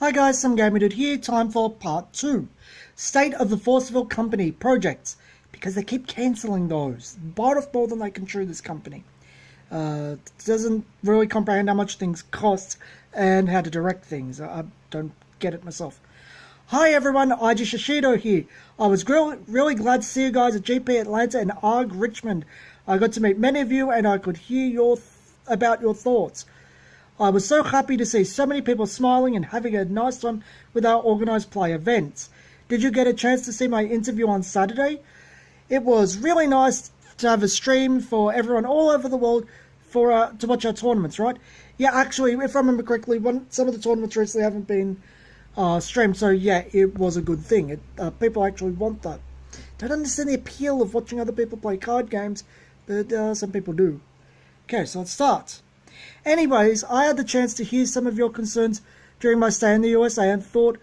Hi guys, Some Gamer Dude here, time for part 2. State of the Forceville Company projects, because they keep cancelling those. Bite off more than they can chew, this company. Doesn't really comprehend how much things cost and how to direct things. I don't get it myself. Hi everyone, Iji Shishido here. I was really glad to see you guys at GP Atlanta and ARG Richmond. I got to meet many of you and I could hear about your thoughts. I was so happy to see so many people smiling and having a nice time with our organised play events. Did you get a chance to see my interview on Saturday? It was really nice to have a stream for everyone all over the world to watch our tournaments, right? Yeah, actually, if I remember correctly, some of the tournaments recently haven't been streamed, so yeah, it was a good thing. People actually want that. Don't understand the appeal of watching other people play card games, but some people do. Okay, so let's start. Anyways, I had the chance to hear some of your concerns during my stay in the USA and thought,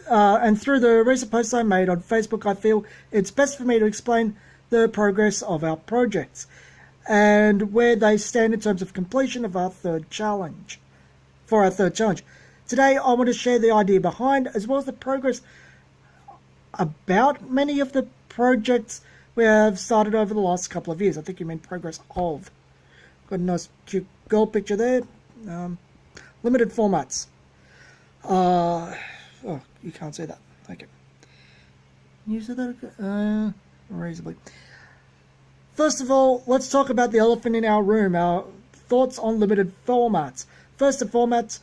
and through the recent posts I made on Facebook, I feel it's best for me to explain the progress of our projects and where they stand in terms of completion of our third challenge. Today, I want to share the idea behind, as well as the progress about many of the projects we have started over the last couple of years. I think you mean progress of. Got a nice cute girl picture there. Limited formats. Oh, you can't see that. Okay. You said that reasonably. First of all, let's talk about the elephant in our room. Our thoughts on limited formats. First and foremost,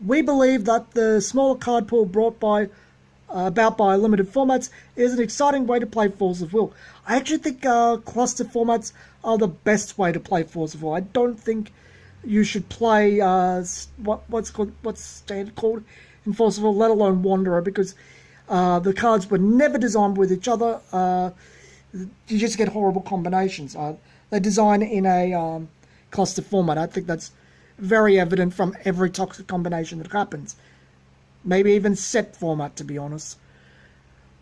we believe that the smaller card pool brought about by limited formats is an exciting way to play Force of Will. I actually think cluster formats are the best way to play Force of Will. I don't think you should play what's standard called in Force of Will, let alone Wanderer, because the cards were never designed with each other. You just get horrible combinations. They design in a cluster format. I think that's very evident from every toxic combination that happens. Maybe even set format, to be honest.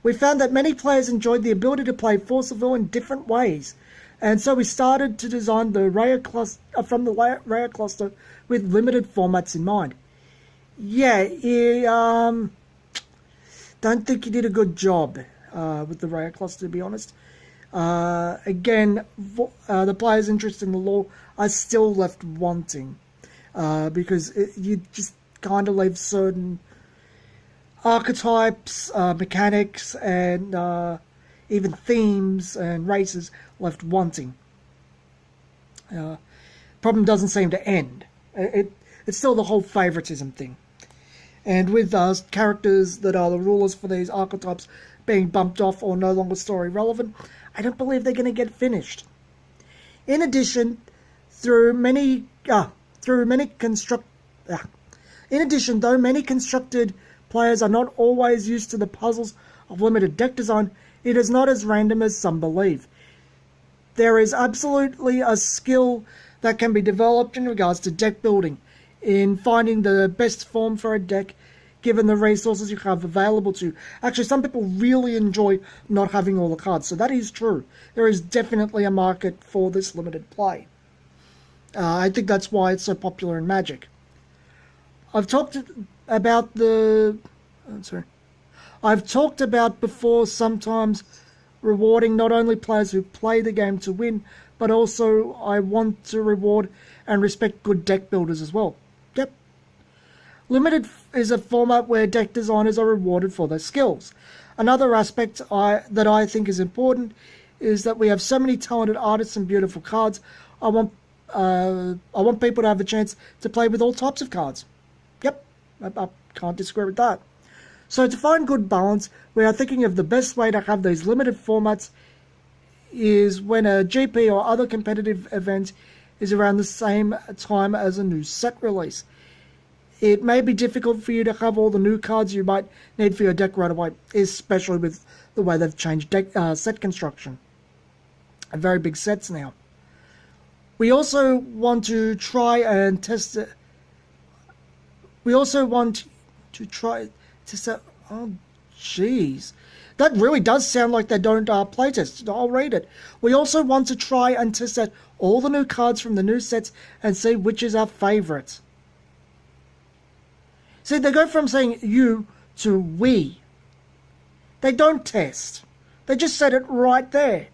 We found that many players enjoyed the ability to play Force of Will in different ways, and so we started to design the Raya cluster Raya cluster with limited formats in mind. Yeah, don't think you did a good job with the Raya cluster, to be honest. Again, the players' interest in the lore are still left wanting, because you just kind of leave certain archetypes, mechanics, and even themes and races left wanting. Problem doesn't seem to end. It's still the whole favoritism thing. And with characters that are the rulers for these archetypes being bumped off or no longer story relevant, I don't believe they're going to get finished. In addition, though many constructed players are not always used to the puzzles of limited deck design, it is not as random as some believe. There is absolutely a skill that can be developed in regards to deck building, in finding the best form for a deck given the resources you have available to. Actually, some people really enjoy not having all the cards, so that is true. There is definitely a market for this limited play. I think that's why it's so popular in Magic. I've talked about before sometimes rewarding not only players who play the game to win, but also I want to reward and respect good deck builders as well. Yep. Limited is a format where deck designers are rewarded for their skills. Another aspect that I think is important is that we have so many talented artists and beautiful cards. I want people to have a chance to play with all types of cards. Yep, I can't disagree with that. So to find good balance, we are thinking of the best way to have these limited formats is when a GP or other competitive event is around the same time as a new set release. It may be difficult for you to have all the new cards you might need for your deck right away, especially with the way they've changed set construction. Very big sets now. We also want to try and test it. Oh, jeez. That really does sound like they don't playtest. I'll read it. We also want to try and test out all the new cards from the new sets and see which is our favourite. See, they go from saying you to we. They don't test. They just said it right there.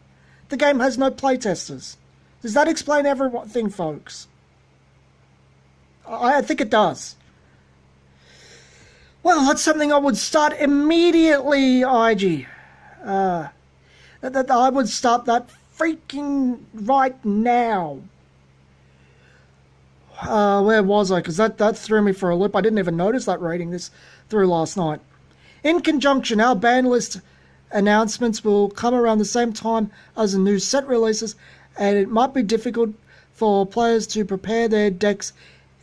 The game has no playtesters. Does that explain everything, folks? I think it does. Well, that's something I would start immediately, IG. I would start that freaking right now. Where was I? Because that threw me for a loop. I didn't even notice that rating this through last night. In conjunction, our ban list announcements will come around the same time as the new set releases, and it might be difficult for players to prepare their decks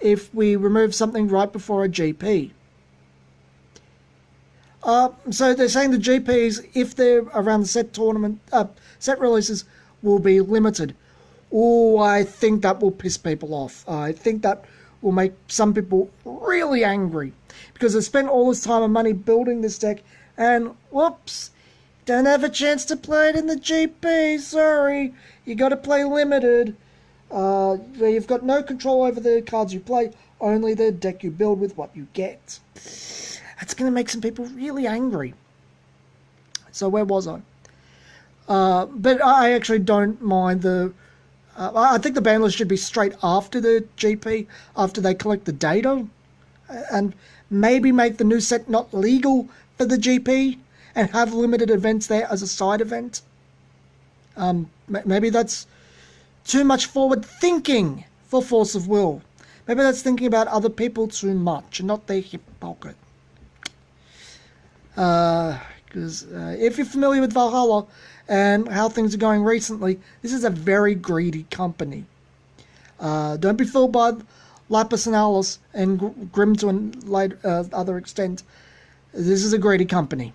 if we remove something right before a GP. So they're saying the GPs, if they're around the set releases, will be limited. Oh, I think that will piss people off. I think that will make some people really angry because they spent all this time and money building this deck, and whoops, don't have a chance to play it in the GP. Sorry, you got to play limited. Where you've got no control over the cards you play, only the deck you build with what you get. That's going to make some people really angry. So where was I? But I actually don't mind the... I think the ban list should be straight after the GP, after they collect the data, and maybe make the new set not legal for the GP and have limited events there as a side event. Maybe that's too much forward thinking for Force of Will. Maybe that's thinking about other people too much and not their hip pocket. Because if you're familiar with Valhalla and how things are going recently, this is a very greedy company. Don't be fooled by Lapis and Alice and Grim to a other extent. This is a greedy company.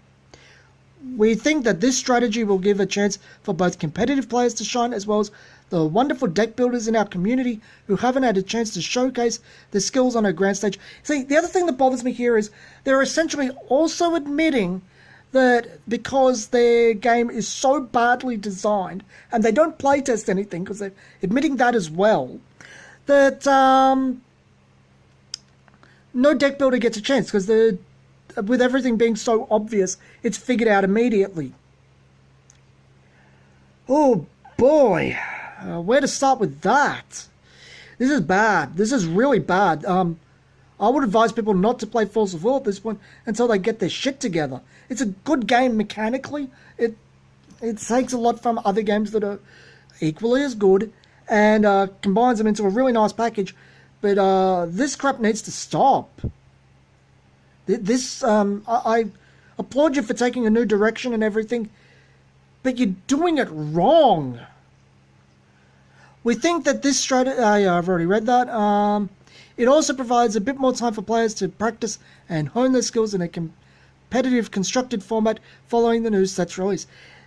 We think that this strategy will give a chance for both competitive players to shine as well as the wonderful deck builders in our community who haven't had a chance to showcase their skills on a grand stage. See, the other thing that bothers me here is they're essentially also admitting that because their game is so badly designed, and they don't playtest anything because they're admitting that as well, that no deck builder gets a chance because with everything being so obvious, it's figured out immediately. Oh boy, where to start with that? This is bad. This is really bad. I would advise people not to play Force of Will at this point until they get their shit together. It's a good game mechanically. It takes a lot from other games that are equally as good and combines them into a really nice package. But this crap needs to stop. I applaud you for taking a new direction and everything, but you're doing it wrong. We think that this strategy... yeah, I've already read that. It also provides a bit more time for players to practice and hone their skills in a competitive constructed format following the new set's release.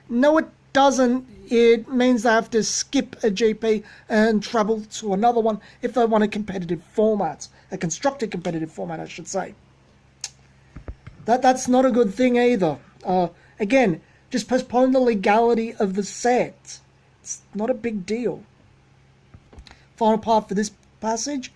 No, it doesn't. It means they have to skip a GP and travel to another one if they want a competitive format. A constructed competitive format, I should say. That's not a good thing either. Again, just postpone the legality of the set. It's not a big deal. Final part for this passage.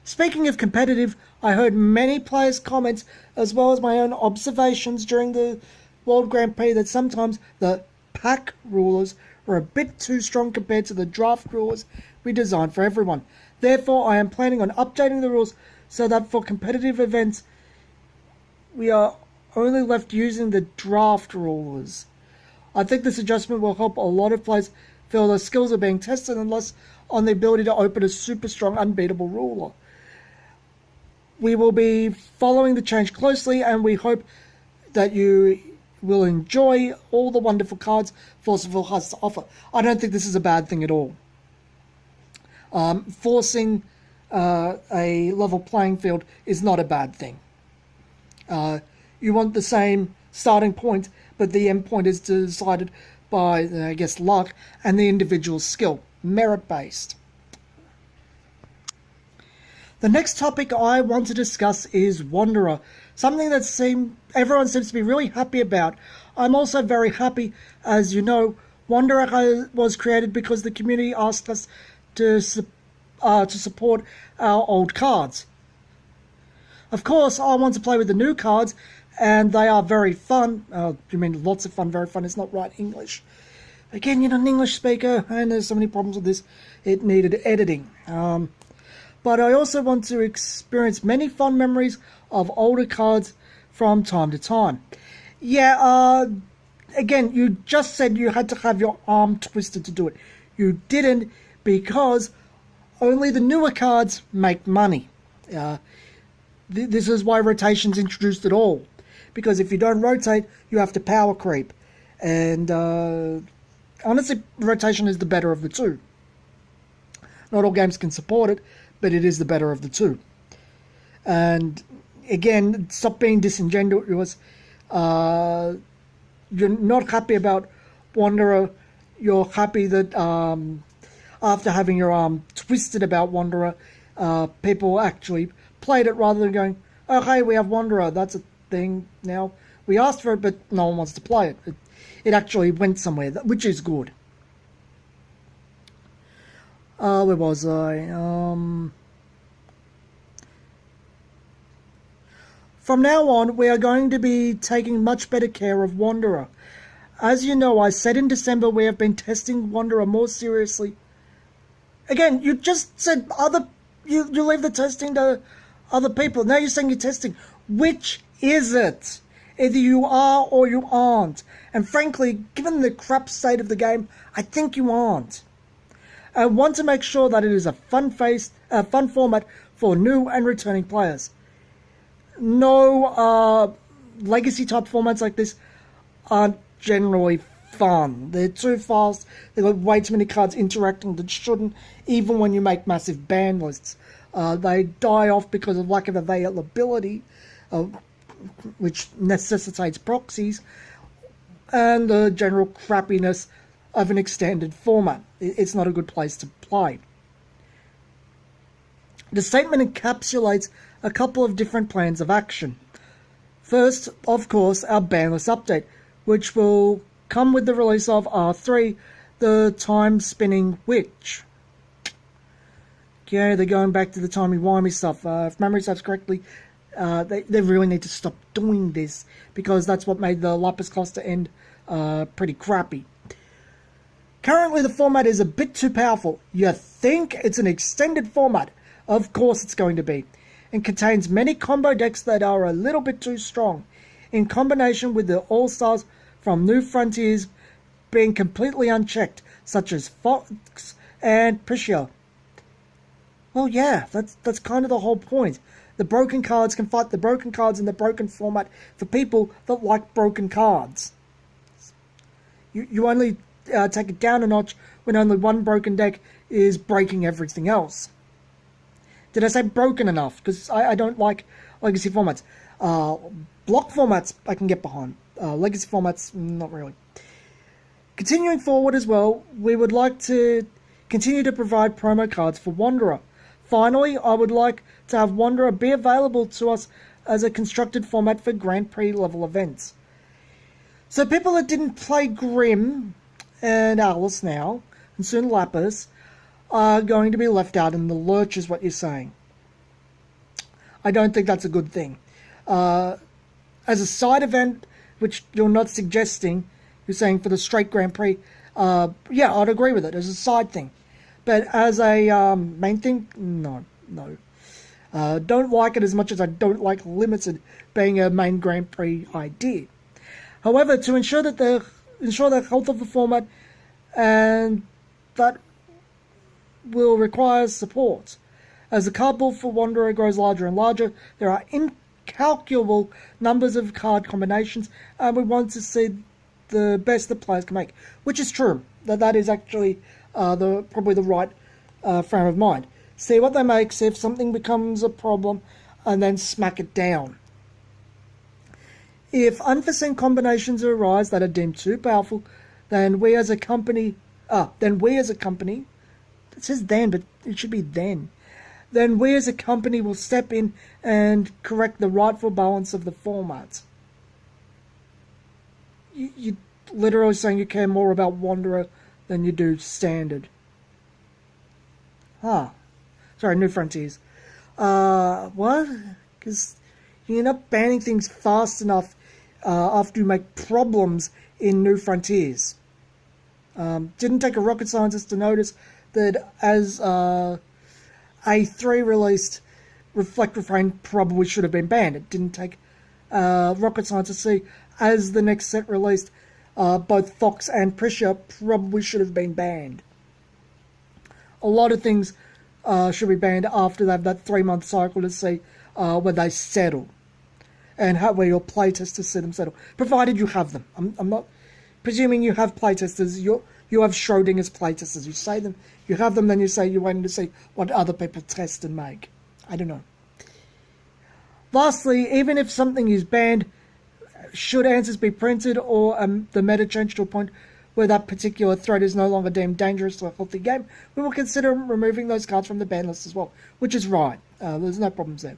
Speaking of competitive, I heard many players' comments as well as my own observations during the World Grand Prix that sometimes the pack rulers are a bit too strong compared to the draft rulers we designed for everyone. Therefore, I am planning on updating the rules so that for competitive events, we are only left using the draft rulers. I think this adjustment will help a lot of players feel their skills are being tested and less on the ability to open a super strong, unbeatable ruler. We will be following the change closely, and we hope that you will enjoy all the wonderful cards Force of Will has to offer. I don't think this is a bad thing at all. Forcing a level playing field is not a bad thing. You want the same starting point, but the end point is decided by, I guess, luck and the individual's skill, merit-based. The next topic I want to discuss is Wanderer, something that everyone seems to be really happy about. I'm also very happy, as you know, Wanderer was created because the community asked us to support our old cards. Of course, I want to play with the new cards, and they are very fun. You mean lots of fun? Very fun is not right English. Again, you're not an English speaker, and there's so many problems with this. It needed editing. But I also want to experience many fun memories of older cards from time to time. Yeah, again, you just said you had to have your arm twisted to do it. You didn't, because only the newer cards make money. This is why rotation's introduced at all. Because if you don't rotate, you have to power creep. And honestly, rotation is the better of the two. Not all games can support it, but it is the better of the two. And again, stop being disingenuous. You're not happy about Wanderer. You're happy that after having your arm twisted about Wanderer, people actually played it rather than going, oh, hey, we have Wanderer. That's a thing now. We asked for it, but no one wants to play it. It actually went somewhere, which is good. Where was I? From now on, we are going to be taking much better care of Wanderer. As you know, I said in December we have been testing Wanderer more seriously. Again, you just said you leave the testing to other people. Now you're saying you're testing. Which is it? Either you are or you aren't. And frankly, given the crap state of the game, I think you aren't. I want to make sure that it is a fun format for new and returning players. No legacy type formats like this aren't generally fun. They're too fast. They've got way too many cards interacting that shouldn't, even when you make massive ban lists. They die off because of lack of availability, which necessitates proxies, and the general crappiness of an extended format. It's not a good place to play. The statement encapsulates a couple of different plans of action. First, of course, our banless update, which will come with the release of R3, the time-spinning witch. Yeah, they're going back to the timey-wimey stuff. If memory serves correctly, they really need to stop doing this, because that's what made the Lapis Cluster end pretty crappy. Currently, the format is a bit too powerful. You think it's an extended format? Of course it's going to be. And contains many combo decks that are a little bit too strong, in combination with the All-Stars from New Frontiers being completely unchecked, such as Fox and Priscia. Well, yeah, that's kind of the whole point. The broken cards can fight the broken cards in the broken format for people that like broken cards. You only take it down a notch when only one broken deck is breaking everything else. Did I say broken enough? Because I don't like legacy formats. Block formats I can get behind. Legacy formats, not really. Continuing forward as well, we would like to continue to provide promo cards for Wanderer. Finally, I would like to have Wanderer be available to us as a constructed format for Grand Prix level events. So people that didn't play Grim and Alice now, and soon Lapis, are going to be left out in the lurch, is what you're saying. I don't think that's a good thing. As a side event, which you're not suggesting, you're saying for the straight Grand Prix, yeah, I'd agree with it as a side thing. But as a main thing, no. Don't like it as much as I don't like Limited being a main Grand Prix idea. However, to ensure the health of the format, and that will require support. As the card pool for Wanderer grows larger and larger, there are incalculable numbers of card combinations, and we want to see the best that players can make, which is true. That is actually probably the right frame of mind. See what they make, see if something becomes a problem, and then smack it down. If unforeseen combinations arise that are deemed too powerful, then we as a company, it says then, but it should be then we as a company will step in and correct the rightful balance of the format. You're literally saying you care more about Wanderer than you do Standard. Sorry, New Frontiers. What? Because You're not banning things fast enough after you make problems in New Frontiers. Didn't take a rocket scientist to notice that as A3 released, Reflect Refrain probably should have been banned. It didn't take rocket science to see as the next set released, both Fox and Prisha probably should have been banned. A lot of things should be banned after they have that 3-month cycle to see where they settle, and where your playtesters see them settle, provided you have them. I'm not presuming you have playtesters. You have Schrodinger's playtesters. You say them, you have them, then you say you're waiting to see what other people test and make. I don't know. Lastly, even if something is banned, should answers be printed or the meta change to a point where that particular threat is no longer deemed dangerous to a healthy game, we will consider removing those cards from the ban list as well, which is right. There's no problems there.